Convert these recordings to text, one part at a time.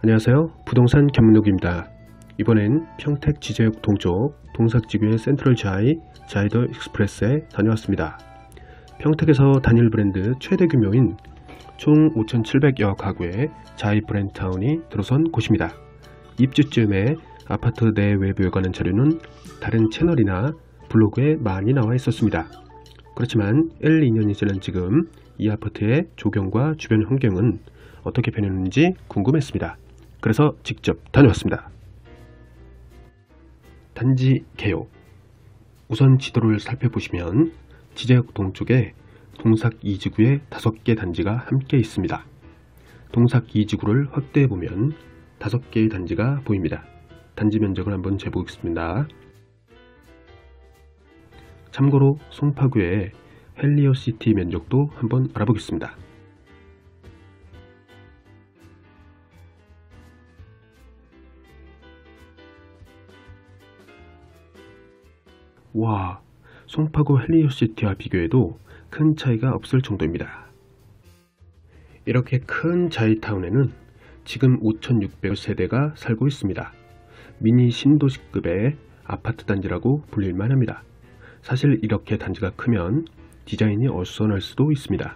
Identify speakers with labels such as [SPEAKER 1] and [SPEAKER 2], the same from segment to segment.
[SPEAKER 1] 안녕하세요. 부동산 견문록입니다. 이번엔 평택 지제역 동쪽 동삭지구의 센트럴 자이더 익스프레스에 다녀왔습니다. 평택에서 단일 브랜드 최대 규모인 총 5,700여 가구의 자이 브랜드타운이 들어선 곳입니다. 입주쯤에 아파트 내 외부에 관한 자료는 다른 채널이나 블로그에 많이 나와 있었습니다. 그렇지만 1, 2년이 지난 지금 이 아파트의 조경과 주변 환경은 어떻게 변했는지 궁금했습니다. 그래서 직접 다녀왔습니다. 단지 개요. 우선 지도를 살펴보시면 지제역 동쪽에 동삭 2지구에 5개 단지가 함께 있습니다. 동삭 2지구를 확대해보면 5개의 단지가 보입니다. 단지 면적을 한번 재보겠습니다. 참고로 송파구의 헬리오시티 면적도 한번 알아보겠습니다. 와, 송파구 헬리오시티와 비교해도 큰 차이가 없을 정도입니다. 이렇게 큰 자이타운에는 지금 5,600세대가 살고 있습니다. 미니 신도시급의 아파트 단지라고 불릴만 합니다. 사실 이렇게 단지가 크면 디자인이 어수선할 수도 있습니다.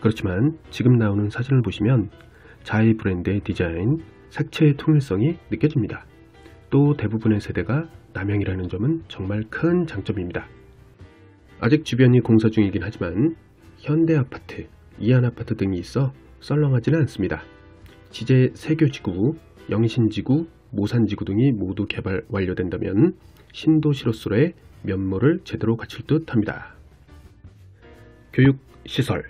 [SPEAKER 1] 그렇지만 지금 나오는 사진을 보시면 자이 브랜드의 디자인, 색채의 통일성이 느껴집니다. 또 대부분의 세대가 남향이라는 점은 정말 큰 장점입니다. 아직 주변이 공사 중이긴 하지만 현대아파트, 이안아파트 등이 있어 썰렁하지는 않습니다. 지제 세교지구, 영신지구, 모산지구 등이 모두 개발 완료된다면 신도시로서의 면모를 제대로 갖출 듯 합니다. 교육시설.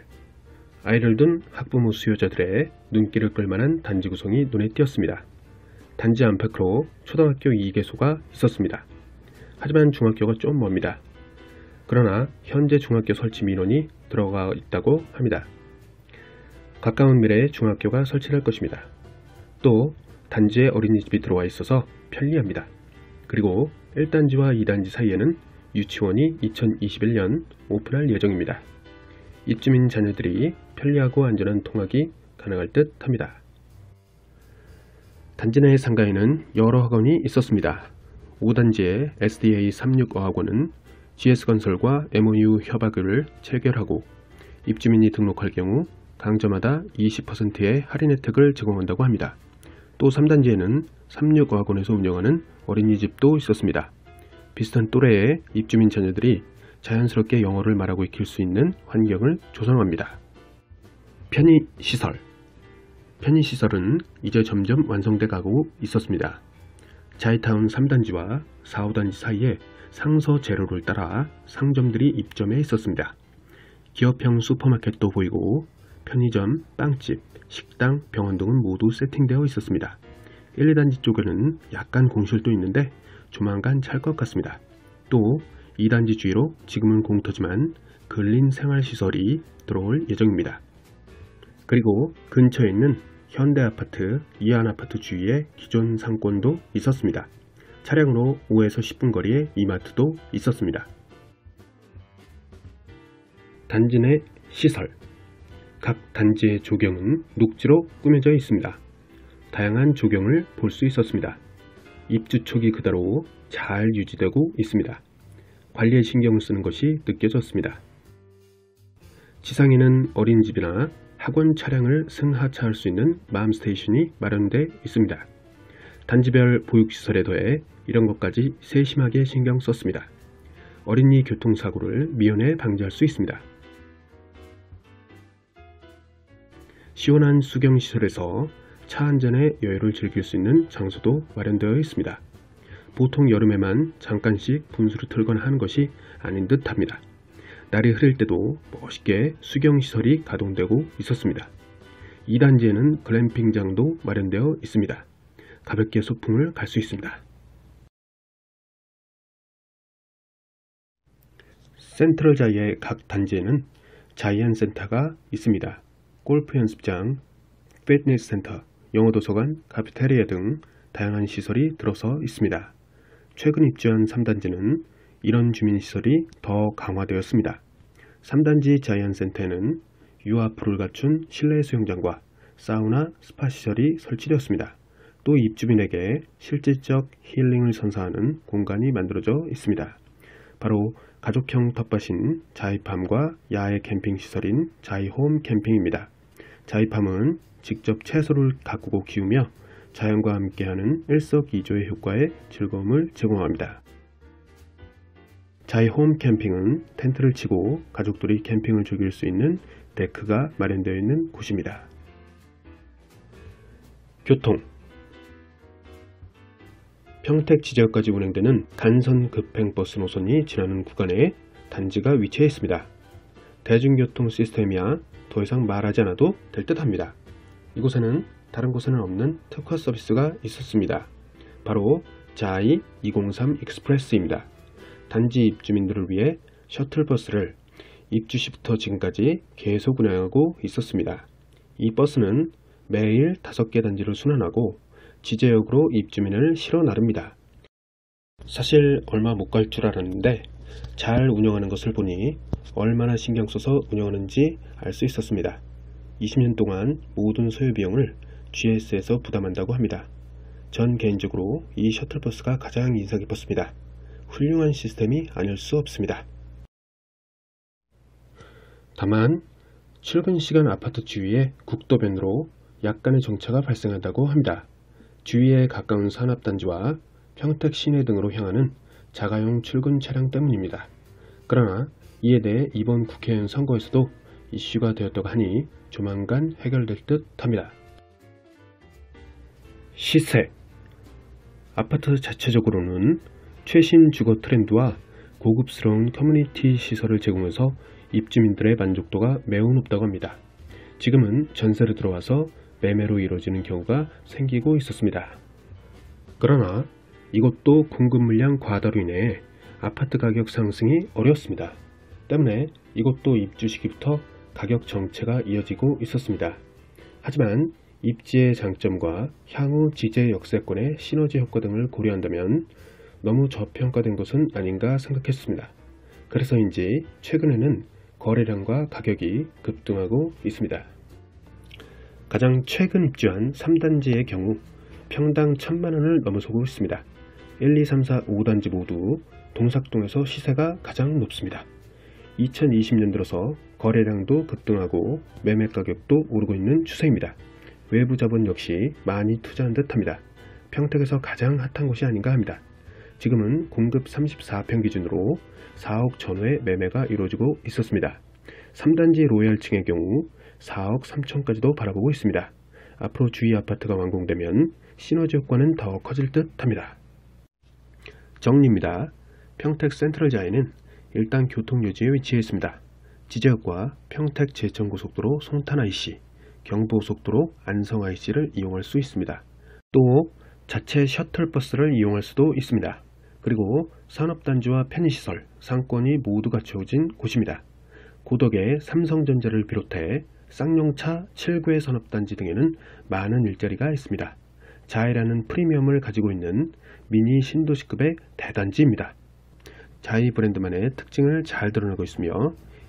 [SPEAKER 1] 아이를 둔 학부모 수요자들의 눈길을 끌만한 단지 구성이 눈에 띄었습니다. 단지 안팎으로 초등학교 2개소가 있었습니다. 하지만 중학교가 좀 멉니다. 그러나 현재 중학교 설치 민원이 들어가 있다고 합니다. 가까운 미래에 중학교가 설치될 것입니다. 또 단지에 어린이집이 들어와 있어서 편리합니다. 그리고 1단지와 2단지 사이에는 유치원이 2021년 오픈할 예정입니다. 입주민 자녀들이 편리하고 안전한 통학이 가능할 듯 합니다. 단지 내 상가에는 여러 학원이 있었습니다. 5단지의 SDA 36어학원은 GS건설과 MOU 협약을 체결하고 입주민이 등록할 경우 강저마다 20%의 할인 혜택을 제공한다고 합니다. 또 3단지에는 36어학원에서 운영하는 어린이집도 있었습니다. 비슷한 또래의 입주민 자녀들이 자연스럽게 영어를 말하고 익힐 수 있는 환경을 조성합니다. 편의시설. 편의시설은 이제 점점 완성돼 가고 있었습니다. 자이타운 3단지와 4, 5단지 사이에 상서 제로를 따라 상점들이 입점해 있었습니다. 기업형 슈퍼마켓도 보이고 편의점, 빵집, 식당, 병원 등은 모두 세팅되어 있었습니다. 1, 2단지 쪽에는 약간 공실도 있는데 조만간 찰 것 같습니다. 또 2단지 주위로 지금은 공터지만 근린 생활시설이 들어올 예정입니다. 그리고 근처에 있는 현대아파트, 이안아파트 주위에 기존 상권도 있었습니다. 차량으로 5에서 10분 거리에 이마트도 있었습니다. 단지 내 시설. 각 단지의 조경은 녹지로 꾸며져 있습니다. 다양한 조경을 볼 수 있었습니다. 입주 초기 그대로 잘 유지되고 있습니다. 관리에 신경을 쓰는 것이 느껴졌습니다. 지상에는 어린이집이나 학원 차량을 승하차할 수 있는 맘스테이션이 마련되어 있습니다. 단지별 보육시설에 더해 이런 것까지 세심하게 신경 썼습니다. 어린이 교통사고를 미연에 방지할 수 있습니다. 시원한 수경시설에서 차 한잔의 여유를 즐길 수 있는 장소도 마련되어 있습니다. 보통 여름에만 잠깐씩 분수를 틀거나 하는 것이 아닌 듯 합니다. 날이 흐릴 때도 멋있게 수경시설이 가동되고 있었습니다. 2단지에는 글램핑장도 마련되어 있습니다. 가볍게 소풍을 갈 수 있습니다. 센트럴 자이의 각 단지에는 자이언 센터가 있습니다. 골프 연습장, 피트니스 센터, 영어도서관, 카페테리아 등 다양한 시설이 들어서 있습니다. 최근 입주한 3단지는 이런 주민시설이 더 강화되었습니다. 3단지 자이언센터에는 유아풀을 갖춘 실내 수영장과 사우나, 스파 시설이 설치되었습니다. 또 입주민에게 실질적 힐링을 선사하는 공간이 만들어져 있습니다. 바로 가족형 텃밭인 자이팜과 야외 캠핑 시설인 자이홈 캠핑입니다. 자이팜은 직접 채소를 가꾸고 키우며 자연과 함께하는 일석이조의 효과에 즐거움을 제공합니다. 자이홈 캠핑은 텐트를 치고 가족들이 캠핑을 즐길 수 있는 데크가 마련되어 있는 곳입니다. 교통. 평택 지제역까지 운행되는 간선 급행버스 노선이 지나는 구간에 단지가 위치해 있습니다. 대중교통 시스템이야 더 이상 말하지 않아도 될 듯합니다. 이곳에는 다른 곳에는 없는 특화 서비스가 있었습니다. 바로 자이 203 익스프레스입니다. 단지 입주민들을 위해 셔틀버스를 입주 시부터 지금까지 계속 운행하고 있었습니다. 이 버스는 매일 5개 단지를 순환하고 지제역으로 입주민을 실어 나릅니다. 사실 얼마 못 갈 줄 알았는데 잘 운영하는 것을 보니 얼마나 신경 써서 운영하는지 알 수 있었습니다. 20년 동안 모든 소요 비용을 GS에서 부담한다고 합니다. 전 개인적으로 이 셔틀버스가 가장 인상 깊었습니다. 훌륭한 시스템이 아닐 수 없습니다. 다만 출근 시간 아파트 주위에 국도변으로 약간의 정차가 발생한다고 합니다. 주위에 가까운 산업단지와 평택 시내 등으로 향하는 자가용 출근 차량 때문입니다. 그러나 이에 대해 이번 국회의원 선거에서도 이슈가 되었다고 하니 조만간 해결될 듯 합니다. 시세. 아파트 자체적으로는 최신 주거 트렌드와 고급스러운 커뮤니티 시설을 제공해서 입주민들의 만족도가 매우 높다고 합니다. 지금은 전세로 들어와서 매매로 이루어지는 경우가 생기고 있었습니다. 그러나 이것도 공급 물량 과다로 인해 아파트 가격 상승이 어려웠습니다. 때문에 이것도 입주 시기부터 가격 정체가 이어지고 있었습니다. 하지만 입지의 장점과 향후 지제 역세권의 시너지 효과 등을 고려한다면 너무 저평가된 것은 아닌가 생각했습니다. 그래서인지 최근에는 거래량과 가격이 급등하고 있습니다. 가장 최근 입주한 3단지의 경우 평당 1000만원을 넘어서고 있습니다. 1, 2, 3, 4, 5단지 모두 동삭동에서 시세가 가장 높습니다. 2020년 들어서 거래량도 급등하고 매매 가격도 오르고 있는 추세입니다. 외부 자본 역시 많이 투자한 듯합니다. 평택에서 가장 핫한 곳이 아닌가 합니다. 지금은 공급 34평 기준으로 4억 전후의 매매가 이루어지고 있었습니다. 3단지 로얄층의 경우 4억 3천까지도 바라보고 있습니다. 앞으로 주위 아파트가 완공되면 시너지 효과는 더 커질 듯 합니다. 정리입니다. 평택 센트럴자이는 일단 교통요지에 위치해 있습니다. 지제역과 평택 제천고속도로 송탄 IC, 경부고속도로 안성 IC를 이용할 수 있습니다. 또 자체 셔틀버스를 이용할 수도 있습니다. 그리고 산업단지와 편의시설, 상권이 모두 갖춰진 곳입니다. 고덕의 삼성전자를 비롯해 쌍용차 7구의 산업단지 등에는 많은 일자리가 있습니다. 자이라는 프리미엄을 가지고 있는 미니 신도시급의 대단지입니다. 자이 브랜드만의 특징을 잘 드러내고 있으며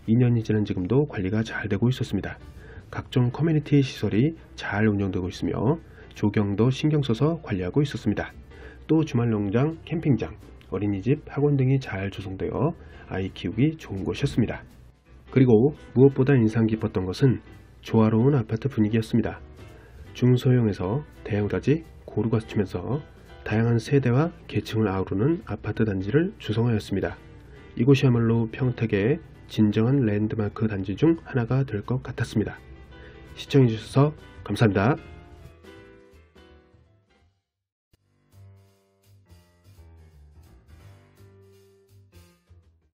[SPEAKER 1] 2년이 지난 지금도 관리가 잘 되고 있었습니다. 각종 커뮤니티 시설이 잘 운영되고 있으며 조경도 신경 써서 관리하고 있었습니다. 또 주말 농장, 캠핑장, 어린이집, 학원 등이 잘 조성되어 아이 키우기 좋은 곳이었습니다. 그리고 무엇보다 인상 깊었던 것은 조화로운 아파트 분위기였습니다. 중소형에서 대형까지 고루 갖추면서 다양한 세대와 계층을 아우르는 아파트 단지를 조성하였습니다. 이곳이야말로 평택의 진정한 랜드마크 단지 중 하나가 될 것 같았습니다. 시청해주셔서 감사합니다.